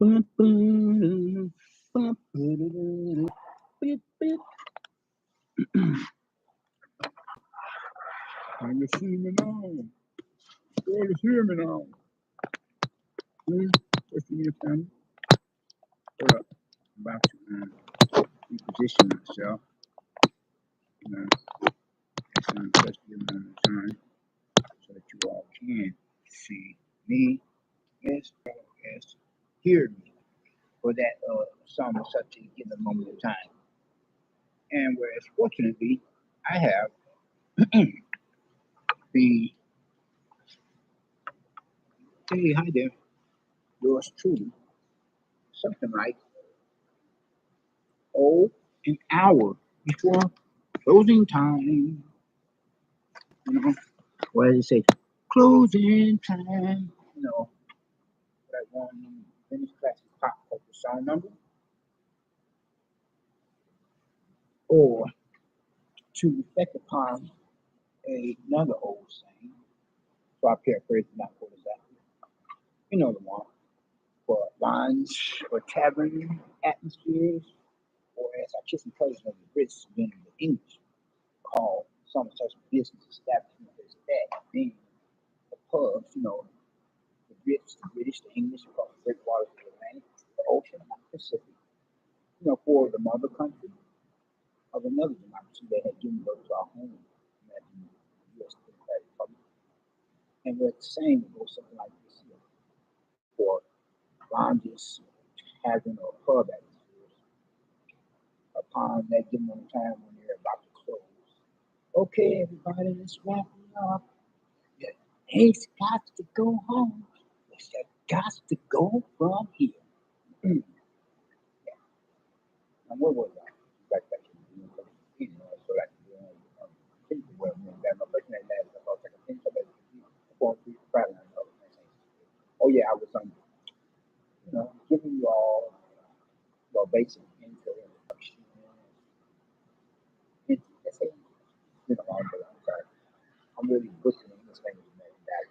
Can you see me now? Can you hear me now? What's the new family? Hold up. I'm about to reposition myself. It's on just a moment of time so that you all can see me as well as hear me for that some such a given moment of time. And whereas fortunately I have the hey, hi there, yours truly, something like an hour before closing time. You know, what does it say? Closing time. You know, that one Finish classic pop culture song number. Or to reflect upon another old saying. So I paraphrase it, not quote exactly. You know the one. For lounge or tavern atmospheres, or as our kissing cousins of the Brits in the English call some such business establishment as that, being the pubs, you know, the Brits, the British, the English across the great waters of the Atlantic, the ocean, and the Pacific, you know, for the mother country of another democracy that had given birth to our home, imagine the U.S. Republic. And we're saying it goes something like this here. For lounges, tavern, or pub atmospheres, upon that given time when they're about to close. Okay, everybody, let's wrap it up. It's got to go home. It's got to go from here. Yeah. And what was that? Like that, you know, so like, well, that my person that last about like a thing so that oh yeah, I was you know, giving you all well basic intro introduction. Let's say it's been a long day. I'm sorry. I'm really butchering this language that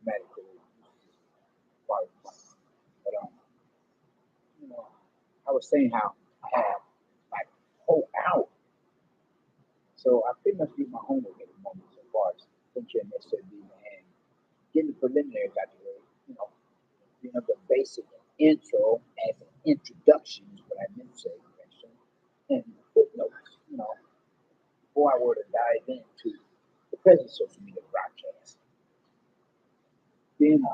grammatically quite but you know, I was saying how I had like a whole hour. So I pretty much did my homework at the moment so far as thinking necessarily and getting the preliminaries out of the way, you know, the basic intro as an introduction is what I meant to say, and footnotes, you know, before I were to dive into the present social media broadcast. Then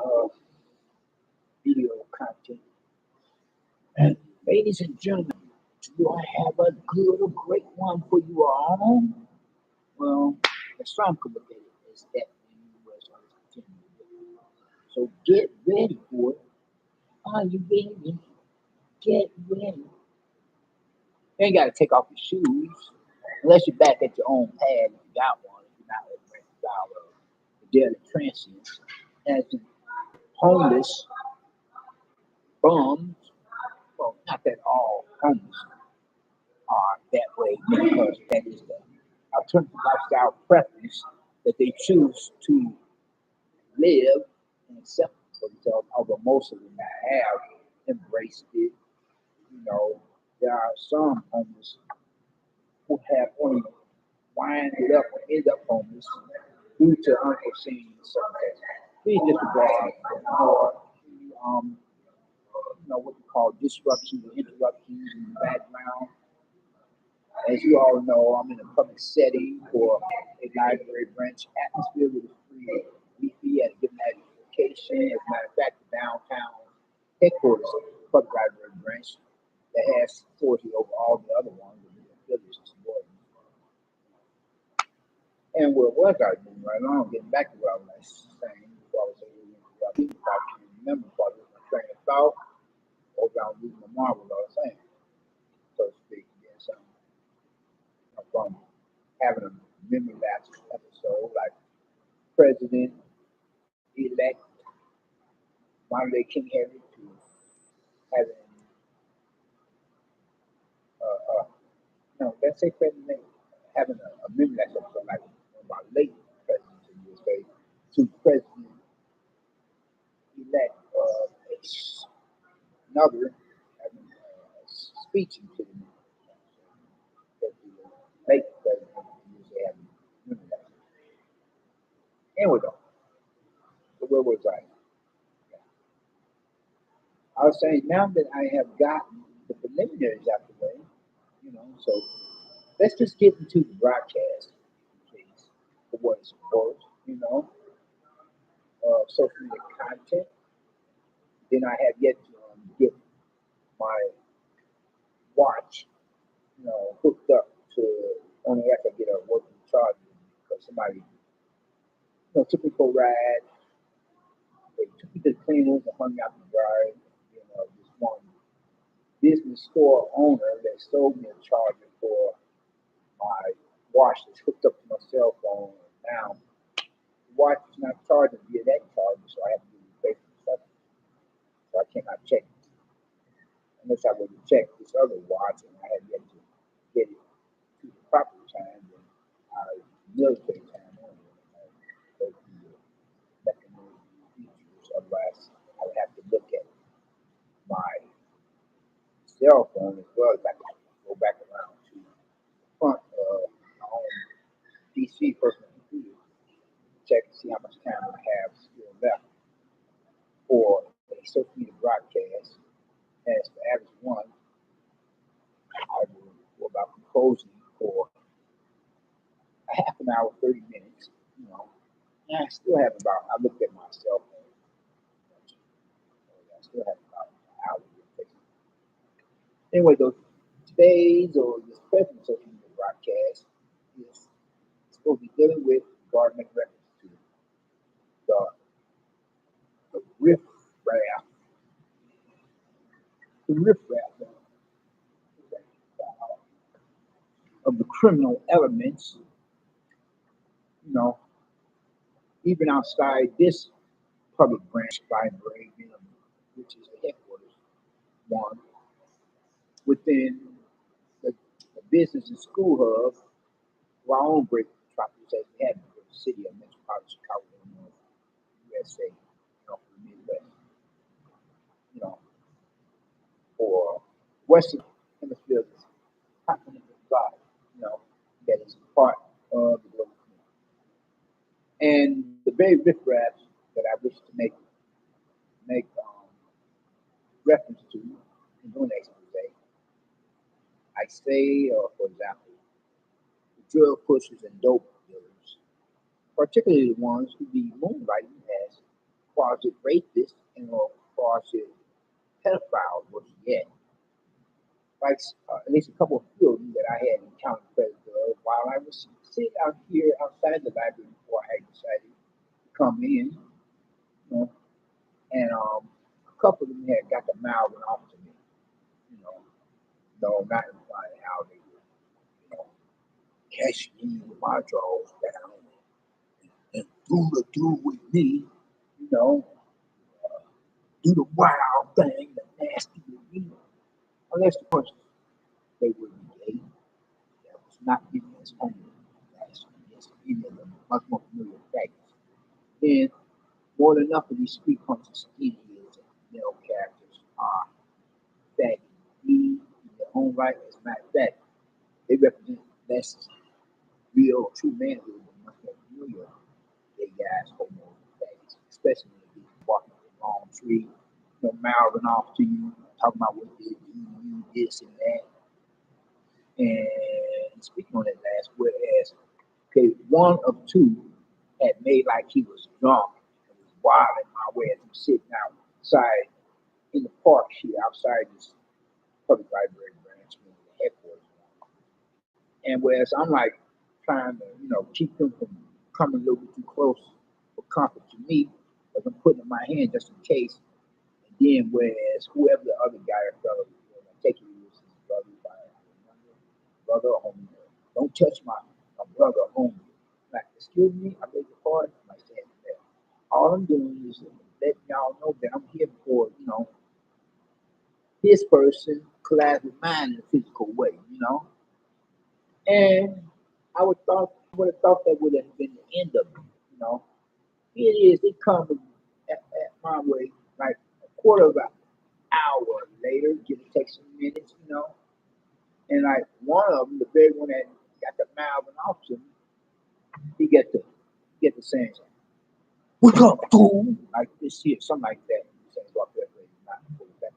video content. And ladies and gentlemen, do I have a good or great one for you all? Well, the song could look at it as that in the U.S.A. So get ready for it. Are you ready? Get ready. You ain't got to take off your shoes unless you're back at your own pad if you got one. If you're not at the dollar, the daily transients, as the homeless bums. Well, not that all homeless are that way, because that is the alternative lifestyle preference that they choose to live and accept for themselves, although most of them have embraced it. You know, there are some homeless who have only winded up or end up homeless due to unforeseen circumstances. Please disregard or what we call disruptions or interruptions in the background. As you all know, I'm in a public setting for a library branch atmosphere with a free Wi-Fi at a given location. As a matter of fact, the downtown headquarters of the public library branch that has authority over all the other ones, the affiliates and subordinates. And where was I moving right along? Getting back to what I was saying before I was able to remember part of my train of thought, or I was losing my mind with what I was saying, so to speak. Yes, from having a memory lapse episode like President elect modern day King Harry to having let's say President having a memory lapse episode like one of our late presidents in U.S.A. to President elect another having speech to them that the late president usually have women. Anyway, though, so where was I? I was saying now that I have gotten the preliminaries out the way, so let's just get into the broadcast, please, for what it's worth, social media content. Then I have yet to get my watch, hooked up to only after I get a working charger because somebody, took me for a ride. They took me to the cleaners and hung me out the dryer. This one business store owner that sold me a charger for my watch that's hooked up to my cell phone. Now, the watch is not charging via that charger, so I have to replace the stuff. So I cannot check it unless I would check this other watch, and I have yet to get it to the proper time and military time on it. Go through the mechanism features. Otherwise, I would have to look at my cell phone as well as I can go back around to the front of my own PC personal computer, check and see how much time I have still left for a social media broadcast. As the average one, I will go about composing for a half an hour, 30 minutes, and I still have about, I looked at my cell phone, I still have about an hour to take. Anyway, though, today's or this present social media broadcast is supposed to be dealing with gardening reference to the, the riff-raff, the riff-raff of the criminal elements, you know, even outside this public branch library, which is the headquarters one, within the business and school hub, our own great metropolis as we have in the city of metropolitan Chicago, Illinois, U.S.A., for the Midwest, you know, or Western Hemisphere, continent of God, that is part of the global community. And the very riff-raffs that I wish to make reference to in doing expose, I say, for example, the drug pushers and dope dealers, particularly the ones who be moonlighting as closet rapists and or closet pedophiles, worse yet. Like at least a couple of them that I had encountered while I was sitting out here outside the library before I decided to come in, and a couple of them had got the mouthing off to me, no, not implying how they would, catch me with my drawers down and do with me, you know, do the wild thing, the nasty with me. Unless, of course, they were gay. That was not given as only against any of them much more familiar facts. Then, more than enough of these street punks and skinheads and male characters are faggot in their own right. As a matter of fact, they represent less real, true manhood than much more familiar gay guys, homo faggots, especially when they walking up the wrong tree, mouthing off to you, talking about what did you, this and that. And speaking on that last, whereas, okay, one of two had made like he was drunk and was wilding my way as I'm sitting outside in the park here outside this public library branch, the headquarters. And whereas I'm like trying to, keep them from coming a little bit too close for comfort to me, because I'm putting in my hand just in case. And then whereas whoever the other guy or fellow was, take it with his brother or homie. Don't touch my brother or homie. Like, excuse me, I beg your pardon. I'm like saying that. All I'm doing is letting y'all know that I'm here for, his person collides with mine in a physical way. And would have thought that would have been the end of it. Here it is, it comes at my way like a quarter of an hour. hour later, give it take some minutes, and like one of them, the big one that got the mouthing off to me, he get the saying, "What's up, fool?" Like this here, something like that. He says, "Well, not full of that."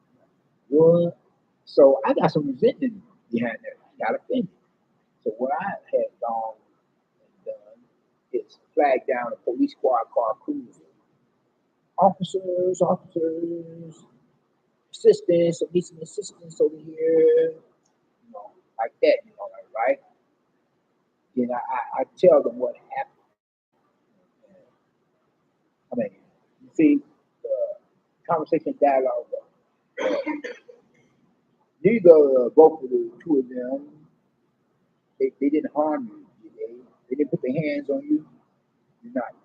What? So I got some resentment behind that. I got offended. So what I had gone and done is flag down a police squad car cruiser. Officers, assistants, at least some assistants over here, like that, like, right? Then I tell them what happened. I mean, you see, the conversation dialogue, neither both of the two of them, they didn't harm you. They didn't put their hands on you. You're not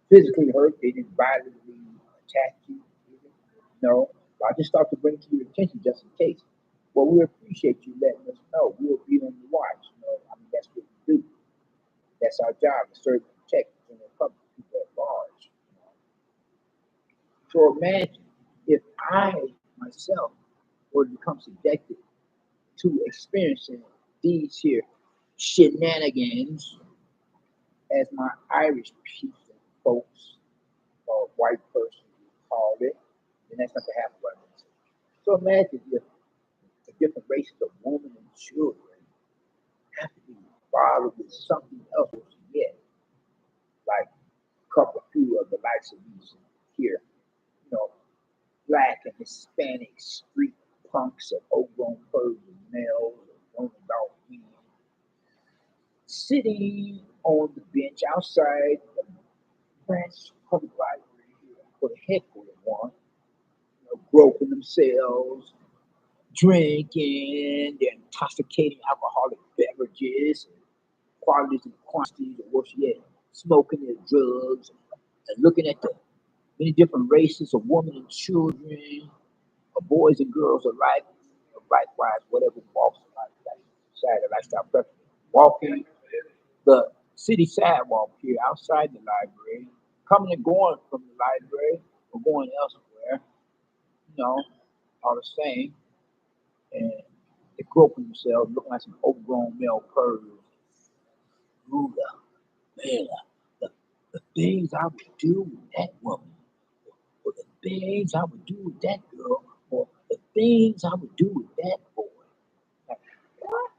physically hurt. They didn't violently attack you. No. I just thought to bring it to your attention just in case. Well, we appreciate you letting us know. We'll be on the watch. I mean, that's what we do. That's our job to serve and protect the general public, people at large. So imagine if I myself were to become subjected to experiencing these here shenanigans, as my Irish people folks or white person called it, then that's not to happen what I mean. So imagine if the different races of women and children have to be bothered with something else yet, like a couple few of the likes of these here, you know, black and Hispanic street punks of overgrown pervs and males and grown adult men sitting on the bench outside the branch public library here for the heck of one, groping themselves, drinking, they're intoxicating alcoholic beverages, qualities and quantities, or worse yet, smoking their drugs, and looking at the many different races of women and children, of boys and girls alike, likewise, whatever walks of life, side of lifestyle preference, walking the city sidewalk here outside the library, coming and going from the library or going elsewhere, all the same, and they groping themselves, looking like some overgrown male pervs. Ooh, man, the, the things I would do with that woman, or the things I would do with that girl, or the things I would do with that boy. Like, what?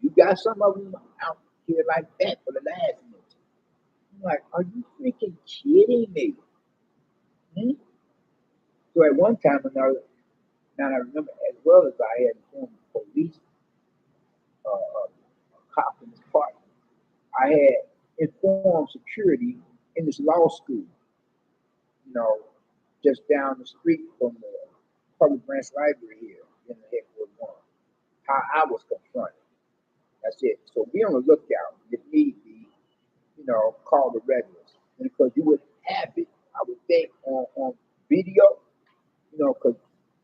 You got some of them out here like that for the last minute. I'm like, are you freaking kidding me? Hmm? So at one time or another, now I remember as well as I had informed the police, cop in this park, I had informed security in this law school, you know, just down the street from the public branch library here in the headquarters one. How I was confronted. That's it. So be on the lookout if need be, call the regulars. And because you would have it, I would think on video, because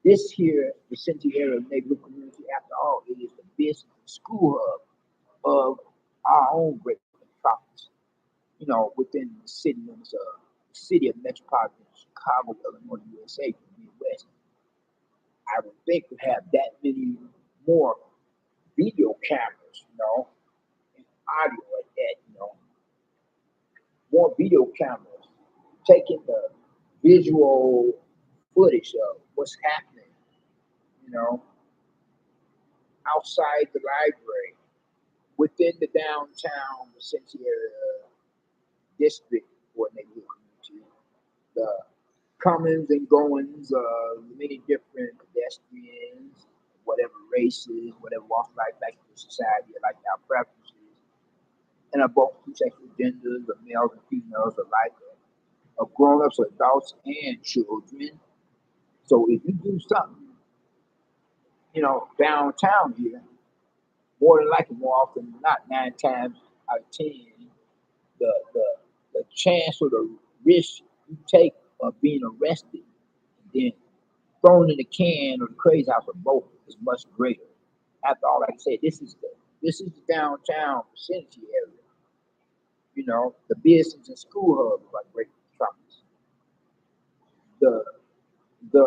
this here, the Cincy area neighborhood community, after all, it is the business and school hub of our own great metropolis, within the city limits of the city of metropolitan Chicago, Illinois, USA, the Midwest. I would think would have that many more video cameras, and audio like that, more video cameras taking the visual footage of what's happening, you know, outside the library, within the downtown Cincinnati area district or neighborhood community, the comings and goings of many different pedestrians, whatever races, whatever walks of life, like the society, like our preferences, and of both two sexual genders, of males and females alike, of grown-ups, adults, and children. So if you do something, downtown here, more than likely, more often than not, 9 times out of 10, the chance or the risk you take of being arrested and then thrown in the can or the crazy house or both is much greater. After all, like I said, this is the downtown vicinity area. The business and school hubs like great metropolis. The the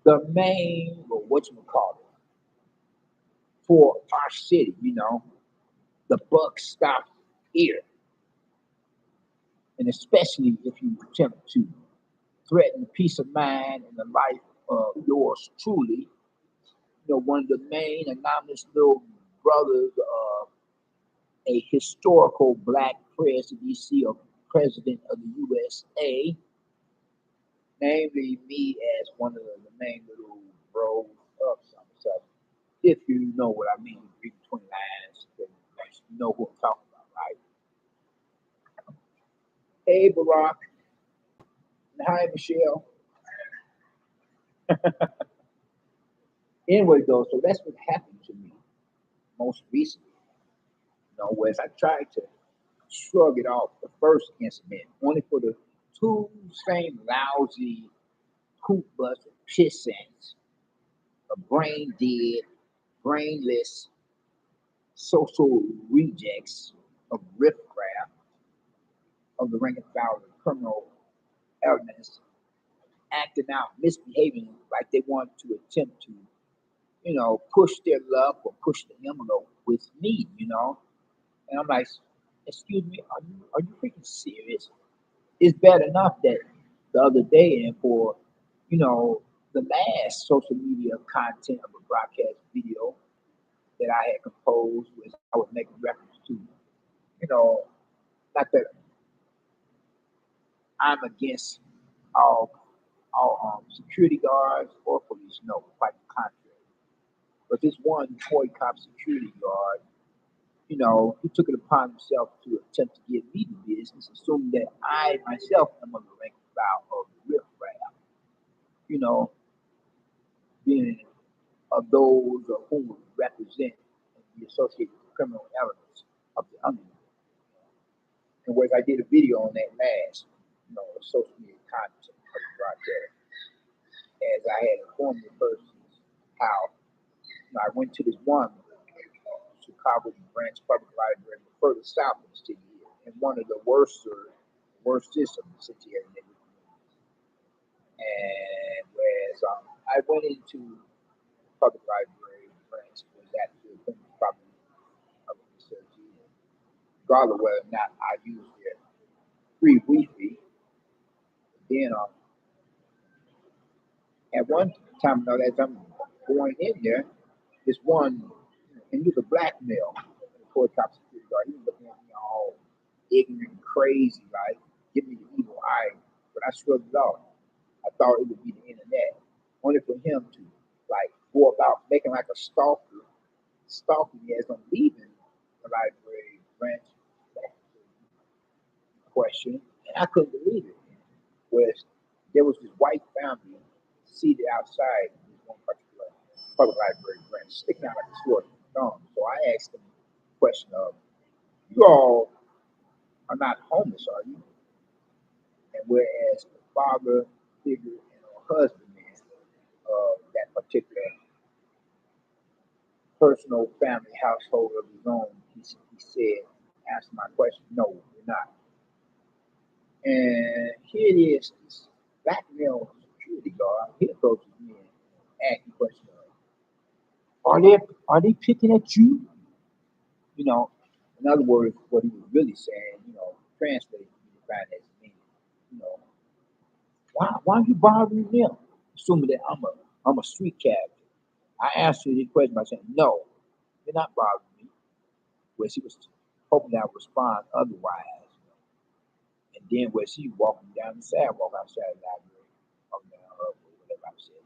the main, or what you call it, for our city. The buck stops here, and especially if you attempt to threaten the peace of mind and the life of yours truly. One of the main anonymous little brothers of a historical black president, DC, of president of the U.S.A., namely me as one of the main little bros of some such. If you know what I mean, read between lines, then you know who I'm talking about, right? Hey, Barack, and hi, Michelle. Anyway, though, so that's what happened to me most recently. Whereas I tried to shrug it off the first incident, only for the two same lousy, poop bust, pissants, brain dead, brainless, social rejects of riff-raff, of the rank and file of the criminal elements, acting out, misbehaving like they want to attempt to, push their luck or push the envelope with me. And I'm like, excuse me, are you freaking serious? It's bad enough that the other day, and for, you know, the last social media content of a broadcast video that I had composed, which I was making reference to, you know, not that I'm against all security guards or police, no, quite the contrary. But this one toy cop security guard, he took it upon himself to attempt to give me the business, assuming that I myself am on the rank and file of the riff-raff, you know, being of those of whom we represent and be associated with the criminal elements of the underworld. And whereas I did a video on that last, social media content of the broadcast, as I had informed the persons how I went to this one Chicago branch public library further south in the city here, in one of the worstest of the city area. And whereas I went into public library branch was actually probably of research, regardless of whether or not I used their free Wi-Fi. Then at one time or another, as I'm going in there, this one, and he was a black male, before top security guard. He was looking at me all ignorant and crazy, like give me the evil eye. But I shrugged it off. I thought it would be the internet, only for him to like go about making like a stalking me as I'm leaving the library branch question, and I couldn't believe it. Was there was this white family seated outside this one particular public library branch, sticking out like a sore thumb. So I asked them the question of, "You all are not homeless, are you?" And whereas the father figure and a husbandman of that particular personal family household of his own, he said, answer my question, no, we're not. And here it is, this black male security guard, he approaches me and asks the question, are they picking at you? You know, in other words, what he was really saying, translated to find as meaning, you know, why are you bothering them? Assuming that I'm a street cat. I answered his question by saying, no, they're not bothering me. Where she was hoping that I would respond otherwise. And then where she walking down the sidewalk outside the library, walking down her, whatever I said.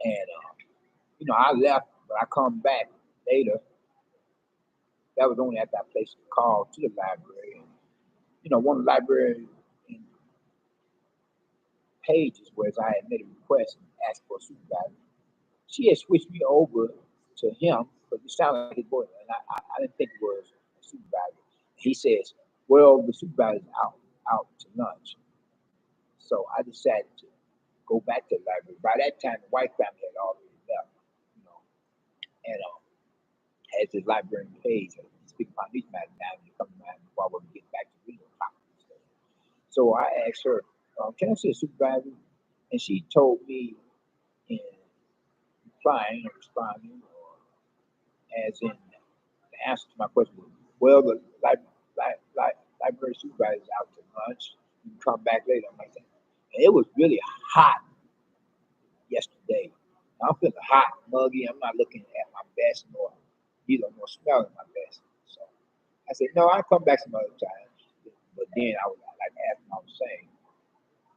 And, I left, but I come back later. That was only after I placed a call to the library. And, one of the library pages where I had made a request and asked for a supervisor. She had switched me over to him, but it sounded like his voice, and I didn't think it was a supervisor. He says, "Well, the supervisor's out to lunch," so I decided to go back to the library. By that time, the white family had already left, you know, and as the librarian page, speak upon these matters now, and come to mind before I would get back to reading topics. So I asked her, "Can I see a supervisor?" And she told me in replying or responding, or as in the answer to my question was, well, the library supervisor is out to lunch. You can come back later. I'm like, and it was really hot yesterday. I'm feeling hot, muggy. I'm not looking at my best, nor smelling my best. So I said, no, I'll come back some other time. But then I was like, as I was saying,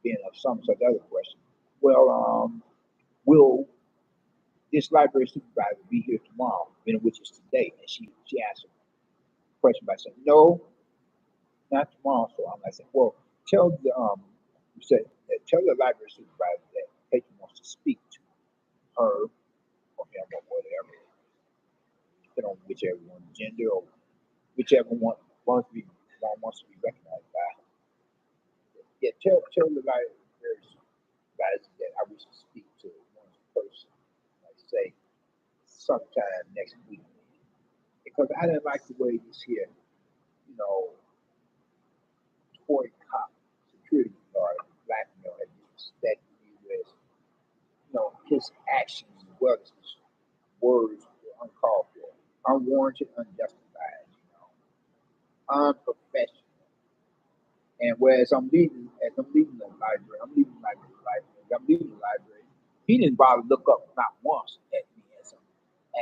being of some such other question. Well, will this library supervisor be here tomorrow? Which is today. And she answered the question by saying, no, not tomorrow. So I'm like, well, tell the tell the library supervisor that patron wants to speak to her or him or whatever, depending on whichever one, gender or whichever one wants to be recognized by. Yeah, tell the library supervisor that I wish to speak to one person, like say sometime next week, because I didn't like the way this here, toy cop security guard, black male, had disrespected me with, his actions as well as his words were uncalled for, unwarranted, unjustified, unprofessional. And whereas I'm leaving the library, he didn't bother to look up not once at me as I'm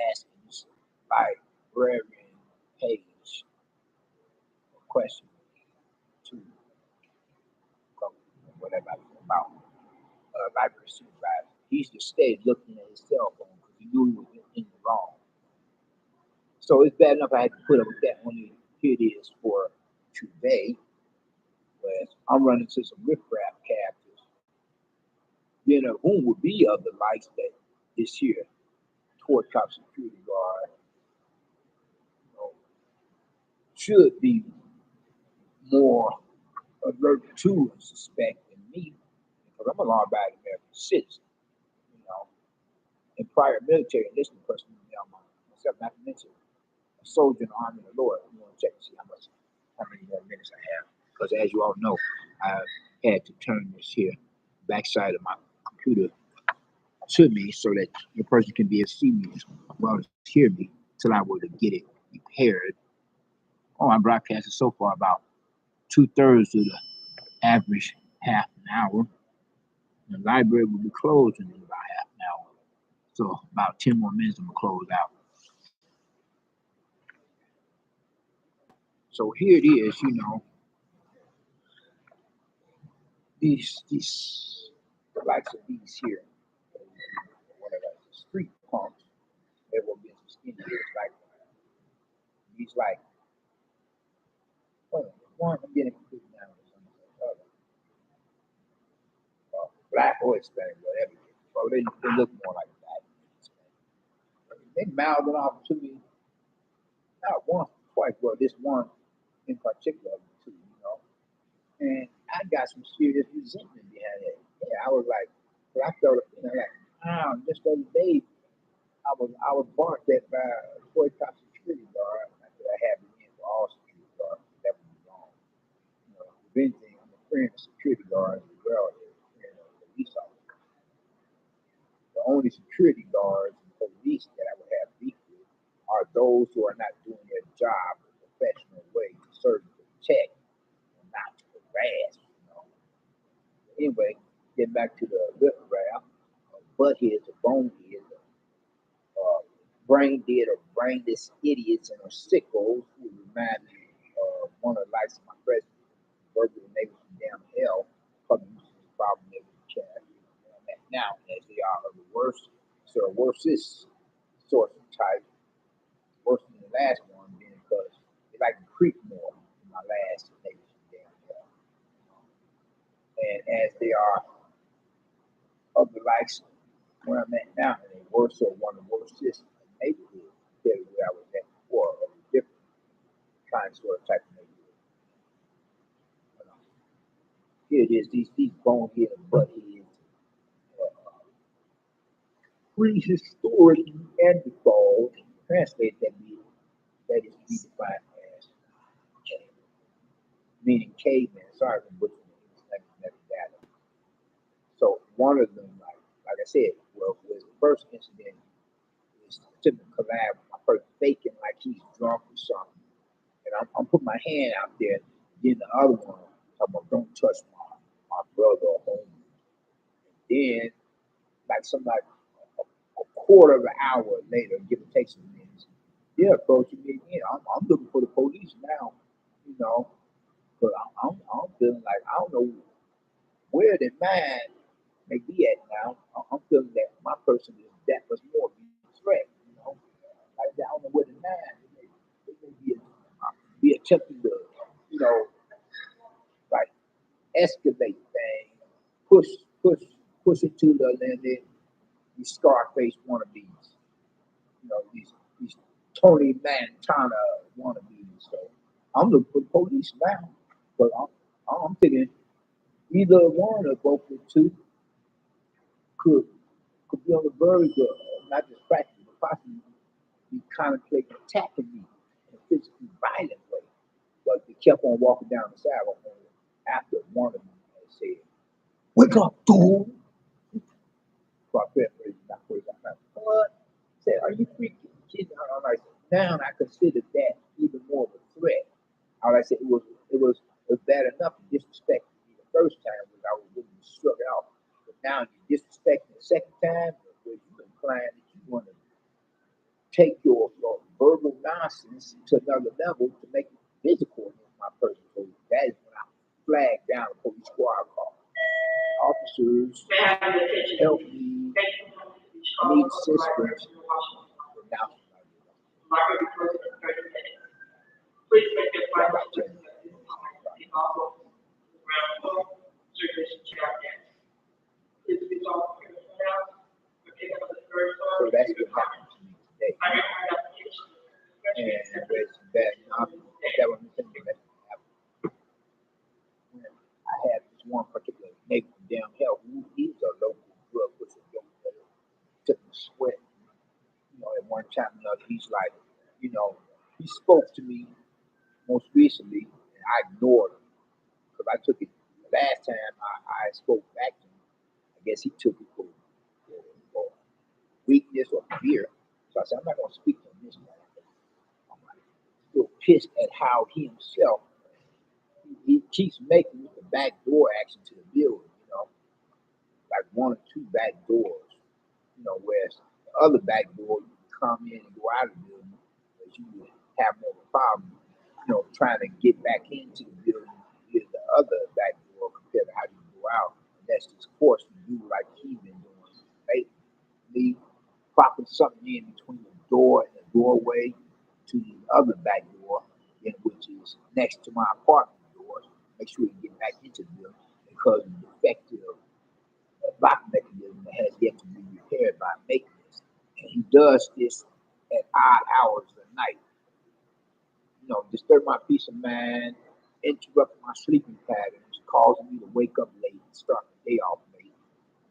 asking like Reverend Page a question to whatever about library supervisor. He just stayed looking at his cell phone because he knew he was in the wrong. So it's bad enough I had to put up with that when here it is for today, where I'm running into some riff-raff characters, whom would be of the likes that this year, toward cop security guard, should be more alert to and suspect than me, because I'm a law-abiding American citizen, and prior military enlistment person, myself, not to mention a soldier in the Army of the Lord. You want to check to see how many more minutes I have, because as you all know, I had to turn this here backside of my computer to me so that the person can be able to see me as well as hear me till I were to get it repaired. Oh, I'm broadcasting so far about 2/3 of the average half an hour. The library will be closed in about half an hour. So about 10 more minutes I'm gonna close out. So here it is, these the likes of these here, whatever, street punks, they will be some skinny like these like one I'm getting confused now with some other black or Hispanic, whatever. So they look more like black. They mouthed it off to me not once, twice, well, this one in particular, too, And I got some serious resentment behind it. Yeah, I was like, I felt, just the other day, I was barked at by a toy cop security guard. I said I have it in for all security guards. That would be wrong. If anything, I'm a friend of security guards as well as a friend of police officers. The only security guards and police that I would have beef with are those who are not doing their job in a professional way to serve and protect and not to harass. Anyway, getting back to the riff-raff, buttheads or boneheads, brain dead or brainless idiots and or sickos who remind me of one of the likes of my president, verbally neighbors from damn hell, probably using this problem that we can now, as they are of the worstest sort of type, worse than the last one, being because they like to creep more than my last neighbors from damn hell. And as they are of the likes where I'm at now, and they were so one of the worstest neighborhoods compared to where I was at before, of a different kind of sort of type of neighborhood. Here it is, these bonehead and buttheads, prehistoric Neanderthals, translate that is to be defined as meaning caveman. Sorry for butchering it. Never data. So one of them, like I I said, well, was the first incident is to collab with my person faking like he's drunk or something. And I'm putting my hand out there. Then the other one, talking about don't touch my brother or home. Then, like somebody a quarter of an hour later, give or take some minutes, they're approaching me again. I'm looking for the police now, you know, but I'm feeling like I don't know where their mind may be at now. I'm feeling that my person is that much more of a threat, you know. Like, I don't know where the mind they may be attempting to, you know, like escalate things, push, push, push it to the limit. These Scarface wannabes, you know, these Tony Montana wannabes. So I'm looking for the police now, but I'm thinking either one or both of the two could be on the verge of not just practicing, but possibly be contemplating attacking me in a physically violent way. But they kept on walking down the sidewalk after one of them had said, "Wake up, fool!" So I paraphrased, not crazy. I'm like, "What?" I said, "Are you freaking kidding?" I'm like, now I consider that even more of a threat. All I said, it was bad enough to disrespect me the first time when I was really struck out. But now you disrespect me the second time, where you implying that you want to take your verbal nonsense to another level to make it physical against my person. So that is when I flagged down the police squad car. Officers, help me. I need assistance. And now, Please make your final so that's what happened to me today. And it's bad enough that was thinking that happened. I had this one particular neighbor from down hell who he's a local drug pusher, took me sweat. You know, at one time or another, he's like, you know, he spoke to me most recently, and I ignored him because I took it last time I spoke back to him. I guess he took it for weakness or fear. So I said, I'm not going to speak to him this time. I'm like, still pissed at how he himself he keeps making the back door action to the building, you know, like one or two back doors, you know, whereas the other back door you can come in and go out of the building, but you would have more of a problem, you know, trying to get back into the building via the other back door compared to how you go out. And that's just forced to do like he's been doing, right? Me propping something in between the door and the doorway to the other back door, which is next to my apartment doors. Make sure you get back into the building because the defective lock mechanism that has yet to be repaired by maintenance. And he does this at odd hours of the night. You know, disturb my peace of mind, interrupt my sleeping patterns, causing me to wake up late and start the day off late.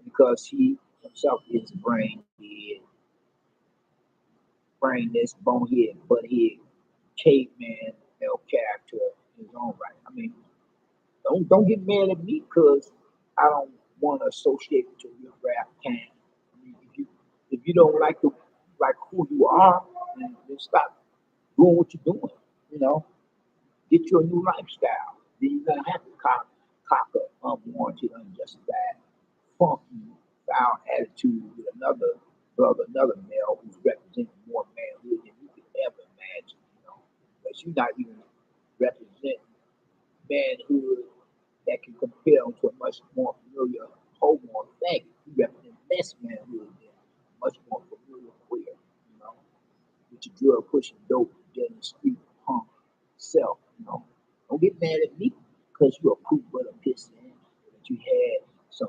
Because he himself is brain dead, brainless, bonehead, butthead, caveman male character in his own right. I mean, don't get mad at me because I don't want to associate with your riff-raff kind. I mean, if you don't like who you are, then stop doing what you're doing. You know, get you a new lifestyle. Then you're gonna have to cop a unwarranted, unjustified, funky, foul attitude with another brother, another male who's representing more manhood than you could ever imagine. You know, but you're not even representing manhood that can compare to a much more familiar homo thing. You represent less manhood than a much more familiar queer, you know, with your drug pushing dope, dealing street punk self, you know. Don't get mad at me because you're a poop but a piston that you had some,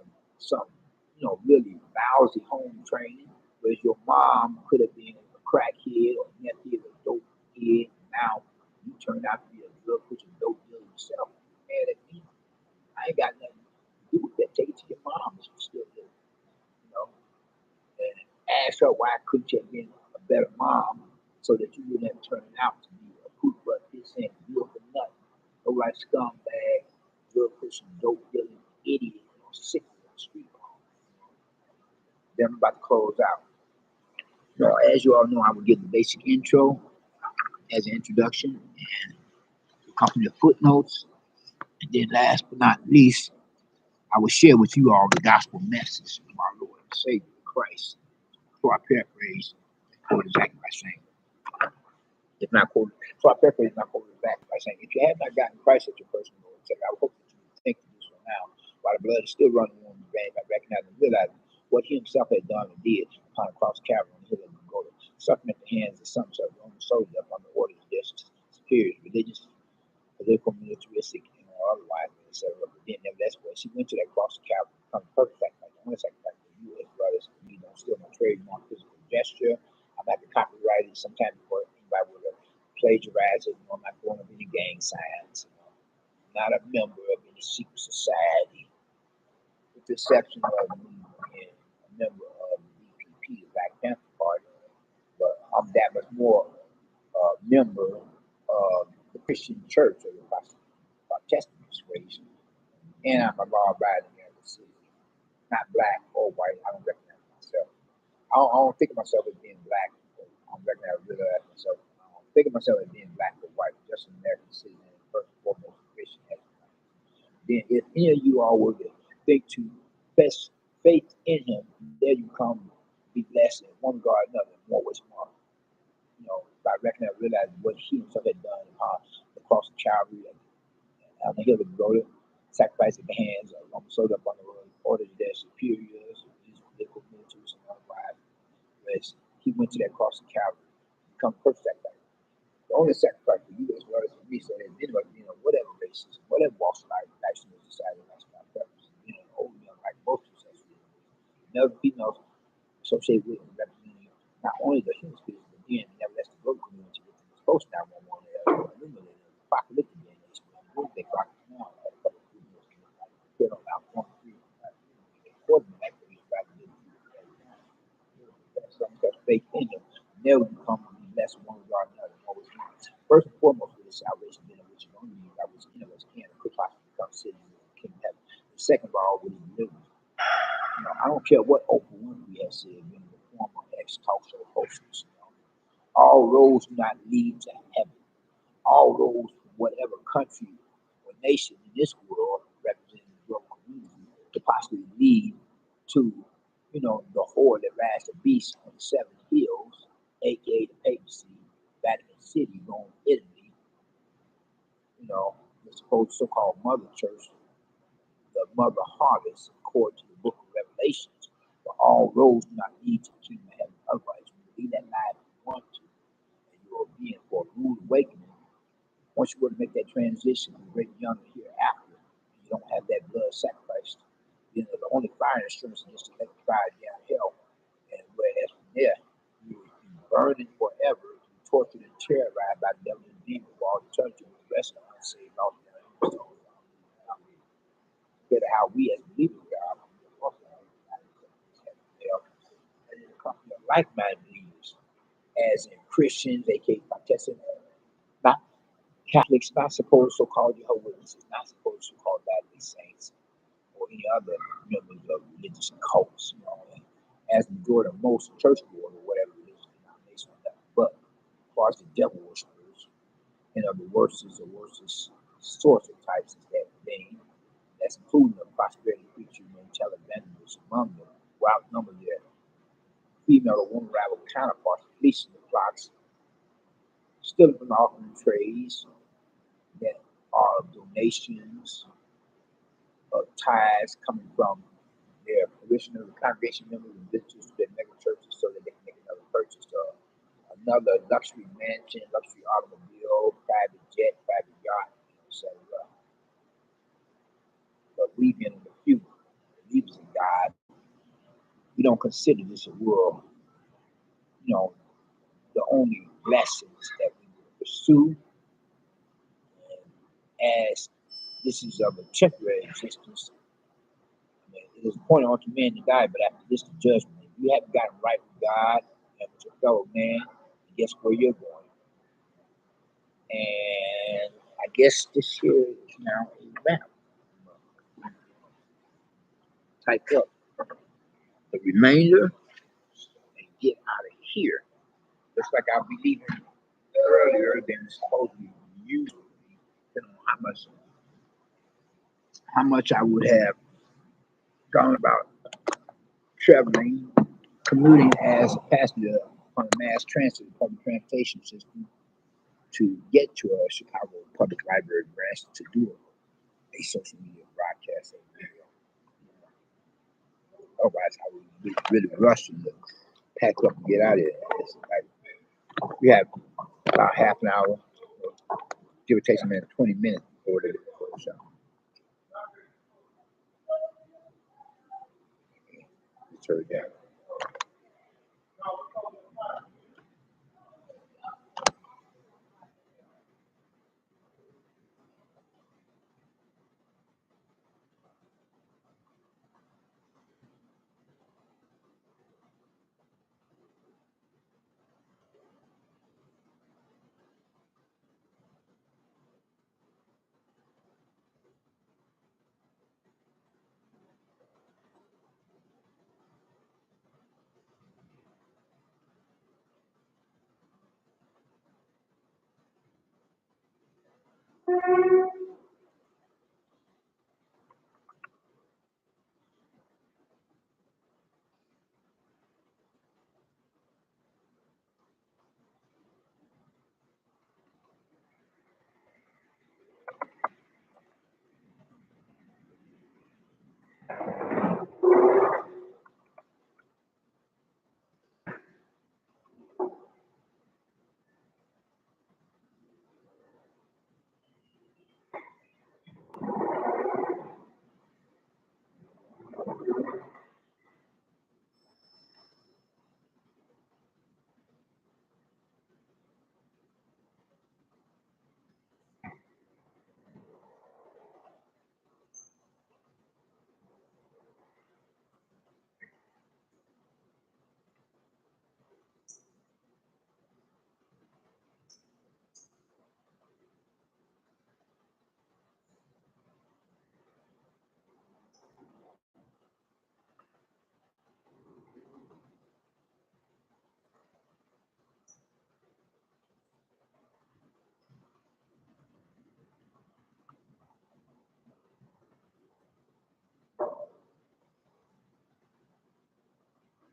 you know, really lousy home training, whereas your mom could have been a crackhead or nephew or a dope head. Now you turned out to be a drug pushing dope dealer yourself. Mad at me. I ain't got nothing to do with that. Take it to your mom if you still live, you know. And ask her why couldn't you have been a better mom so that you wouldn't have turned out to be a poop but this ain't good for nothing. No like scumbag, drug pushing, dope dealing idiot or sick on the street. Then I'm about to close out. So as you all know, I will give the basic intro as an introduction and accompany the footnotes. And then last but not least, I will share with you all the gospel message of our Lord and Savior Christ. So I paraphrase quote exactly by saying, if not quoted, so I paraphrase not quoted exactly by saying, if you have not gotten Christ as your personal Lord and Savior, I hope that you would think to do so now, while the blood is still running warm in your veins, by recognizing and realizing what he himself had done and did upon the cross of Calvary on the hill of Golgotha, suffering at the hands of some sort of Roman soldiers upon the orders of their superiors, religious, political, militaristic, and otherwise, etc. But then, nevertheless, she went to that cross of Calvary, become the perfect sacrifice. The only sacrifice for you as brothers, you don't steal no trademark physical gesture. I'm not the copyright it sometimes before anybody would plagiarize it. I'm not going up any gang signs. I'm not a member of any secret society, with the exception of me being a member of the DPP, the Black Panther Party. But I'm that much more member of the Christian Church of the Protestant persuasion, and I'm a law-abiding citizen, not black or white. I don't recognize myself. I don't think of myself as being black. I don't recognize myself. I don't think of myself as being black or white. Just an American citizen, first and foremost, Christian. Then, if any of you all would think to place faith in Him, there you come, be blessed, and one God another, more was more. By recognizing, realizing what He Himself had done upon the cross of Calvary, on the hill of Golgotha, sacrificed at the hands of Roman soldiers upon the orders of their superiors, these political militaries and otherwise. As he went to that cross of Calvary, become perfect sacrifice. The only sacrifice for you as well as for me, so that anybody, whatever races, whatever walks of life, national, society, lifestyle, preference, old, young, like most of us, never females associated with and representing not only the human species, but again, nevertheless the global community with the post 911 illuminated apocalyptic nation, they rock now, put on out one free, according to that, some such faith in Him, never become less one regard another. Always first and foremost, with the salvation, then which is only that which any of us can could possibly become citizens of the kingdom of heaven. And second of all, with His deliverance. I don't care what open one we have said, in the form of X talk show hosts. All roads do not lead to heaven. All roads from whatever country or nation in this world representing the global community to possibly lead to, the horde that rides the beast on the seven hills, aka the papacy, Vatican City, Rome, Italy, the supposed so-called mother church, the mother harvest, according to the book of Revelations. But all roads do not lead to the kingdom of heaven. Otherwise, you will lead that life if you want to, and you will be in for a rude awakening. Once you were to make that transition from great young hereafter, you don't have that blood sacrificed. The only fire instruments is just to let the fire down hell. And whereas from there, you will be burning forever, tortured and terrorized by the devil and demon for all eternity with the rest of the unsaved lost and consider how we as believers God and in the company of like-minded believers, as in Christians, aka Protestants, not Catholics, not supposed so-called Jehovah's Witnesses, not supposed so-called Latter-day Saints, or any other members of religious cults, as the majority of most church board or whatever religious denomination are that. But as far as the devil worshippers and of the worstest or worstest sorts of types is that vein, that's including the prosperity preacher and televangelists among them, who outnumber their female or woman rival counterparts, fleecing the flocks, stealing from the offering trays that are donations of tithes coming from their parishioners, congregation members, and visitors to their mega churches so that they can make another purchase of another luxury mansion, luxury automobile, private jet, private yacht, etc. But we being the few believers in God, we don't consider this a world, the only blessings that we will pursue. And as this is of a temporary existence, it is appointed unto man to die, but after this, the judgment. If you haven't gotten right with God and with your fellow man, guess where you're going? And I guess this here is now a wrap. Type up. the remainder and get out of here. Looks like I'll be leaving earlier than supposedly usually, depending on how much I would have gone about traveling, commuting as a passenger on a mass transit, public transportation system to get to a Chicago Public Library branch to do a social media broadcast. Otherwise, I would be really rushing to pack up and get out of here. It's like we have about half an hour, give or take a minute, 20 minutes before the show. Let's turn it down.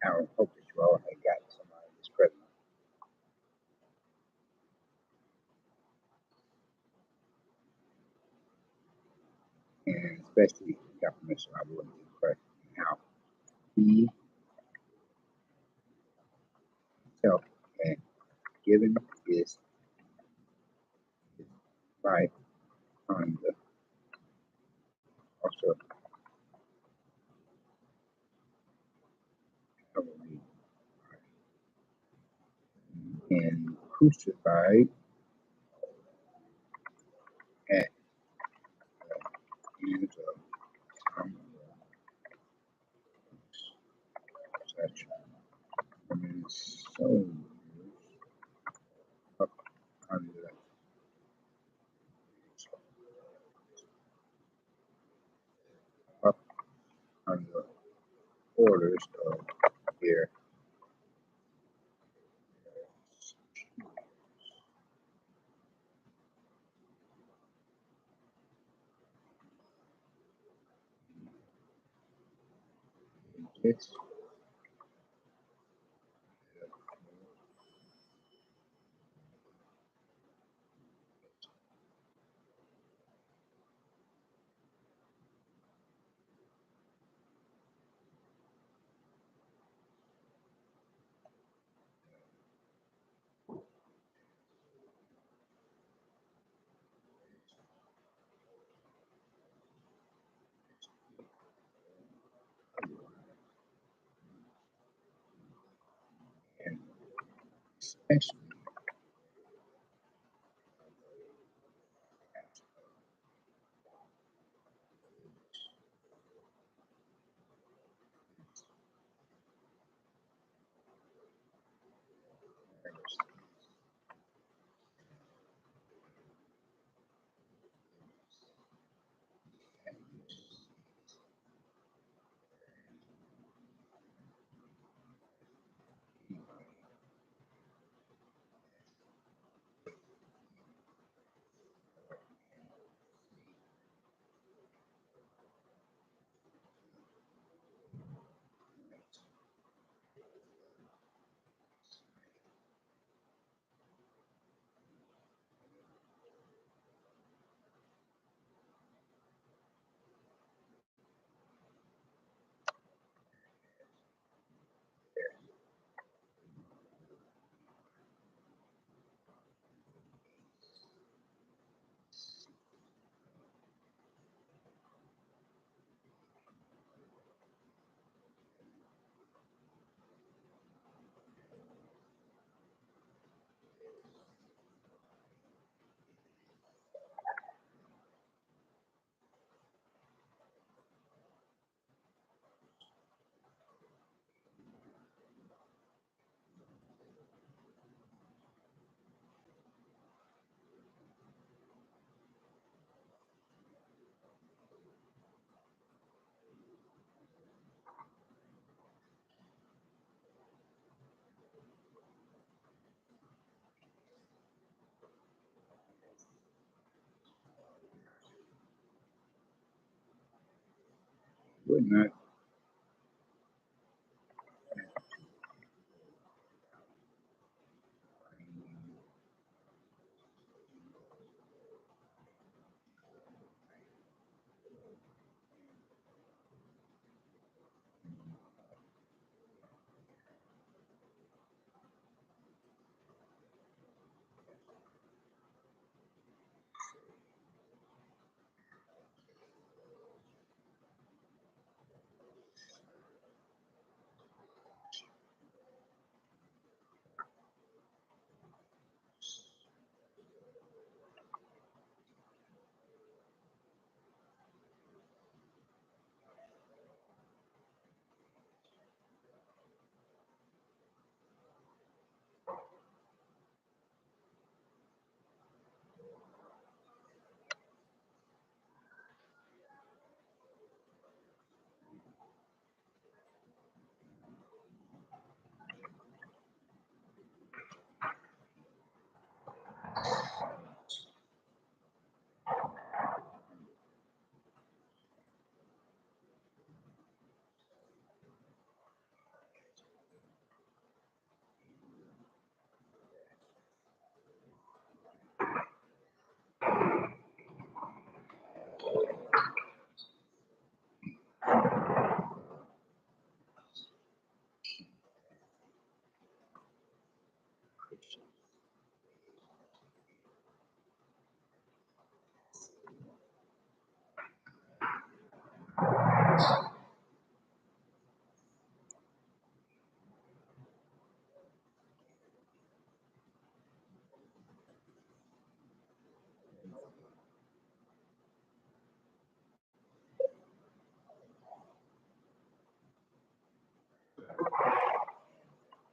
I hope that you all have got somebody that's present, and especially got permission. I wouldn't be correct. Now, he himself and given his life on the also heavily and crucified at the hands of some such women soldiers up under up under orders of their it's and especially Good night.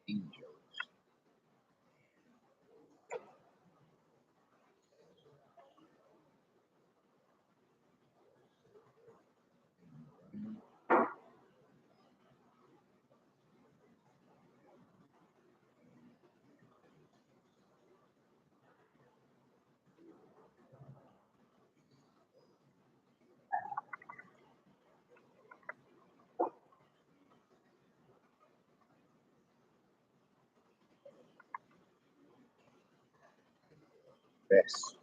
Angels. Best.